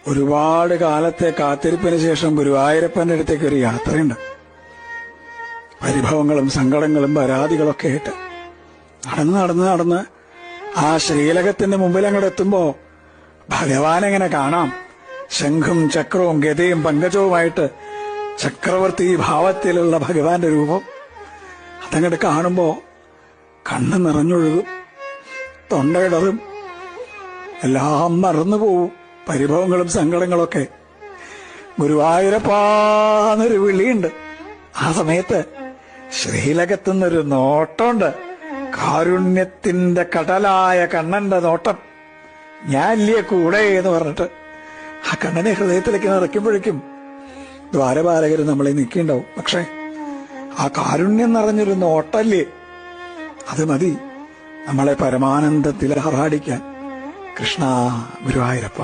ഒരുപാട് കാലത്തെ കാത്തിരിപ്പിന് ശേഷം ഗുരുവായൂരപ്പന്റെ അടുത്തേക്ക് ഒരു യാത്രയുണ്ട്. പരിഭവങ്ങളും സങ്കടങ്ങളും പരാതികളൊക്കെ ആയിട്ട് നടന്ന് ആ ശ്രീലകത്തിന്റെ മുമ്പിൽ അങ്ങോട്ട് എത്തുമ്പോ ഭഗവാൻ എങ്ങനെ കാണാം. ശംഖും ചക്രവും ഗതയും പങ്കജവുമായിട്ട് ചക്രവർത്തി ഭാവത്തിലുള്ള ഭഗവാന്റെ രൂപം അതങ്ങോട്ട് കാണുമ്പോ കണ്ണ് നിറഞ്ഞൊഴുകും, തൊണ്ടയിടറും, എല്ലാം മറന്നുപോവും. പരിഭവങ്ങളും സങ്കടങ്ങളൊക്കെ. ഗുരുവായൂരപ്പാന്നൊരു വിളിയുണ്ട്. ആ സമയത്ത് ശ്രീലകത്തുനിന്നൊരു നോട്ടമുണ്ട്. കാരുണ്യത്തിന്റെ കടലായ കണ്ണന്റെ നോട്ടം. ഞാൻ ഇല്ലേ കൂടെ എന്ന് പറഞ്ഞിട്ട് ആ കണ്ണനെ ഹൃദയത്തിലേക്ക് നിറയ്ക്കുമ്പോഴേക്കും ദ്വാരപാലകർ നമ്മളെ നിൽക്കിണ്ടാവും. പക്ഷെ ആ കാരുണ്യം നിറഞ്ഞൊരു നോട്ടല്ലേ, അത് മതി നമ്മളെ പരമാനന്ദത്തിൽ ആറാടിക്കാൻ. കൃഷ്ണ ഗുരുവായൂരപ്പ.